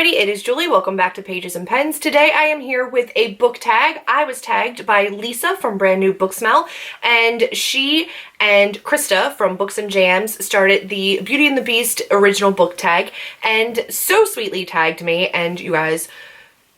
everybody, it is Julie. Welcome back to Pages and Pens. Today I am here with a book tag. I was tagged by Lisa from Brand New Book Smell, and she and Krista from Books and Jams started the Beauty and the Beast original book tag and so sweetly tagged me. And you guys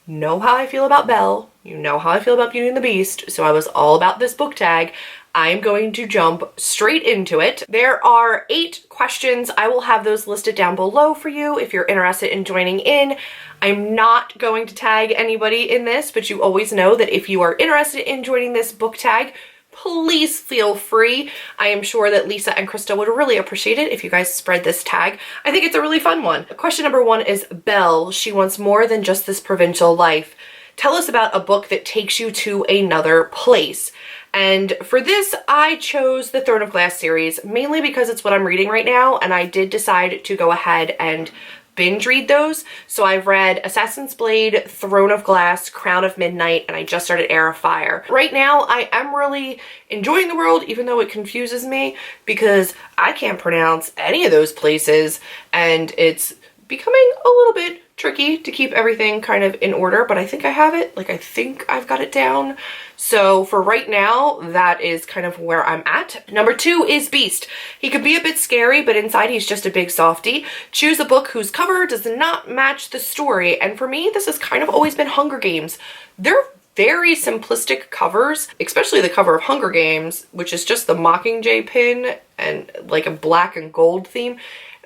know how I feel about Belle. You know how I feel about Beauty and the Beast, so I was all about this book tag. I'm going to jump straight into it. There are 8 questions. I will have those listed down below for you if you're interested in joining in. I'm not going to tag anybody in this, but you always know that if you are interested in joining this book tag, please feel free. I am sure that Lisa and Krista would really appreciate it if you guys spread this tag. I think it's a really fun one. Question number 1 is Belle. She wants more than just this provincial life. Tell us about a book that takes you to another place. And for this, I chose the Throne of Glass series, mainly because it's what I'm reading right now, and I did decide to go ahead and binge read those. So I've read Assassin's Blade, Throne of Glass, Crown of Midnight, and I just started Heir of Fire. Right now, I am really enjoying the world, even though it confuses me, because I can't pronounce any of those places, and it's becoming a little bit tricky to keep everything kind of in order, but I think I have it. Like, I think I've got it down. So for right now, that is kind of where I'm at. Number 2 is Beast. He could be a bit scary, but inside he's just a big softie. Choose a book whose cover does not match the story. And for me, this has kind of always been Hunger Games. They're very simplistic covers, especially the cover of Hunger Games, which is just the Mockingjay pin and like a black and gold theme.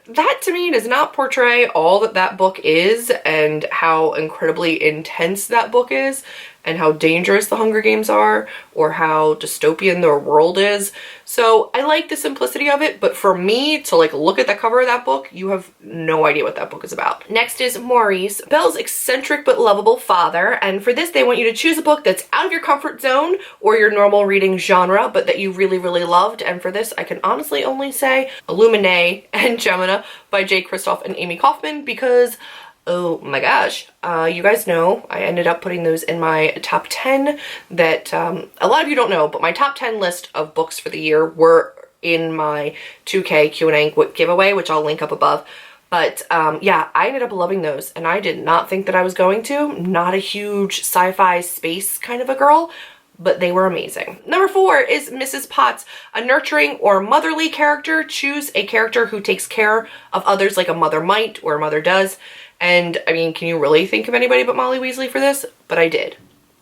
That to me does not portray all that that book is and how incredibly intense that book is and how dangerous the Hunger Games are or how dystopian their world is. So I like the simplicity of it, but for me to like look at the cover of that book, you have no idea what that book is about. Next is Maurice, Belle's eccentric but lovable father, and for this they want you to choose a book that's out of your comfort zone or your normal reading genre, but that you really, really loved. And for this, I can honestly only say Illuminae and Gemina by Jay Kristoff and Amy Kaufman, because oh my gosh, you guys know I ended up putting those in my top 10 that a lot of you don't know, but my top 10 list of books for the year were in my 2K Q&A giveaway, which I'll link up above. But yeah, I ended up loving those, and I did not think that I was going to. Not a huge sci-fi space kind of a girl, but they were amazing. Number 4 is Mrs. Potts, a nurturing or motherly character. Choose a character who takes care of others like a mother might or a mother does. And I mean, can you really think of anybody but Molly Weasley for this? But I did.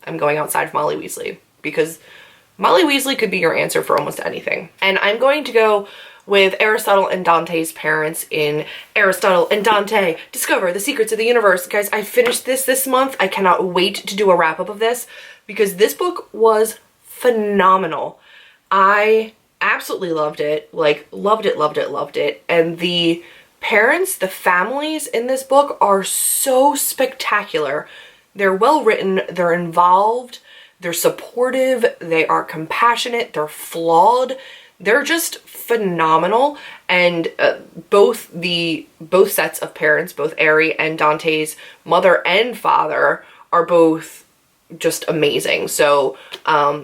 I'm going outside of Molly Weasley because Molly Weasley could be your answer for almost anything. And I'm going to go with Aristotle and Dante's parents in Aristotle and Dante Discover the Secrets of the Universe. Guys, I finished this month. I cannot wait to do a wrap-up of this because this book was phenomenal. I absolutely loved it. Like, loved it, loved it, loved it. And the parents, the families in this book are so spectacular. They're well written, they're involved, they're supportive, they are compassionate, they're flawed. They're just phenomenal. And both sets of parents, both Ari and Dante's mother and father, are both just amazing. So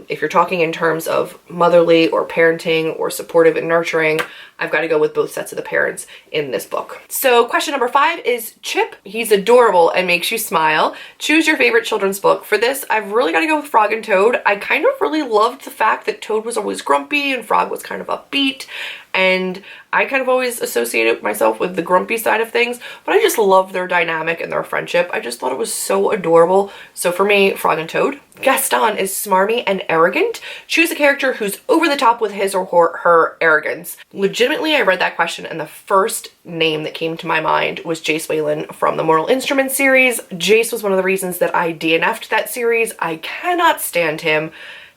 if you're talking in terms of motherly or parenting or supportive and nurturing, I've got to go with both sets of the parents in this book. So question number 5 is Chip. He's adorable and makes you smile. Choose your favorite children's book. For this, I've really got to go with Frog and Toad. I kind of really loved the fact that Toad was always grumpy and Frog was kind of upbeat. And I kind of always associated myself with the grumpy side of things, but I just love their dynamic and their friendship. I just thought it was so adorable. So for me, Frog and Toad. Gaston is smarmy and arrogant. Choose a character who's over the top with his or her arrogance. Legitimately, I read that question and the first name that came to my mind was Jace Whalen from the Mortal Instruments series. Jace was one of the reasons that I DNF'd that series. I cannot stand him.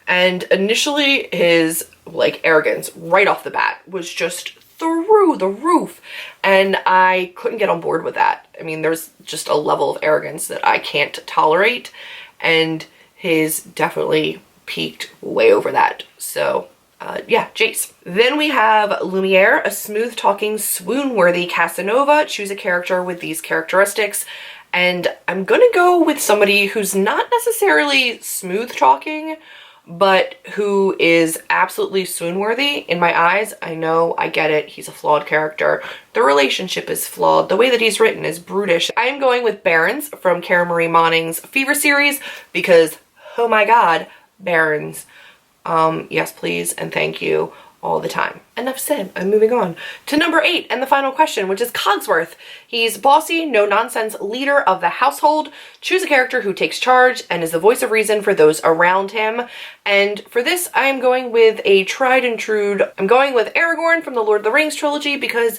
And initially his like arrogance right off the bat was just through the roof, and I couldn't get on board with that. I mean, there's just a level of arrogance that I can't tolerate, and his definitely peaked way over that. So yeah, Jace. Then we have Lumiere, a smooth-talking, swoon-worthy Casanova. Choose a character with these characteristics. And I'm gonna go with somebody who's not necessarily smooth-talking, but who is absolutely swoon-worthy in my eyes. I know, I get it, he's a flawed character. The relationship is flawed. The way that he's written is brutish. I am going with Barons from Kara Marie Moning's Fever series because, oh my god, Barons. Yes please and thank you all the time. Enough said, I'm moving on to number 8 and the final question, which is Cogsworth. He's bossy, no-nonsense leader of the household. Choose a character who takes charge and is the voice of reason for those around him. And for this, I'm going with a tried and true. I'm going with Aragorn from the Lord of the Rings trilogy because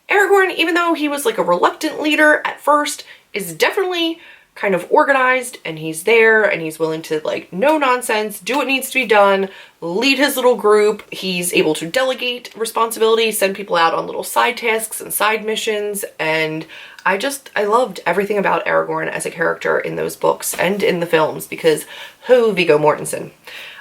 Aragorn, even though he was like a reluctant leader at first, is definitely kind of organized, and he's there and he's willing to, like, no nonsense, do what needs to be done, lead his little group. He's able to delegate responsibility, send people out on little side tasks and side missions, and I loved everything about Aragorn as a character in those books and in the films because Viggo Mortensen.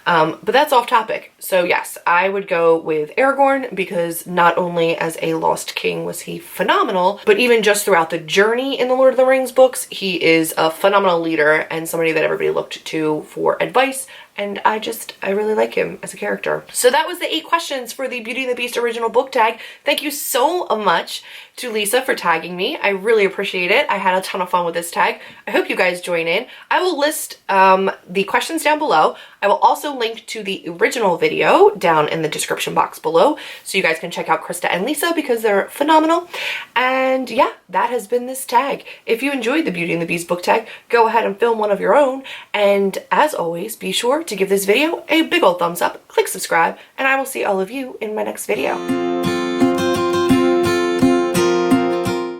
But that's off topic. So yes, I would go with Aragorn because not only as a Lost King was he phenomenal, but even just throughout the journey in the Lord of the Rings books, he is a phenomenal leader and somebody that everybody looked to for advice. And I really like him as a character. So that was the 8 questions for the Beauty and the Beast original book tag. Thank you so much to Lisa for tagging me. I really appreciate it. I had a ton of fun with this tag. I hope you guys join in. I will list the questions down below. I will also link to the original video down in the description box below so you guys can check out Krista and Lisa because they're phenomenal. And yeah, that has been this tag. If you enjoyed the Beauty and the Beast book tag, go ahead and film one of your own. And as always, be sure to give this video a big old thumbs up, click subscribe, and I will see all of you in my next video.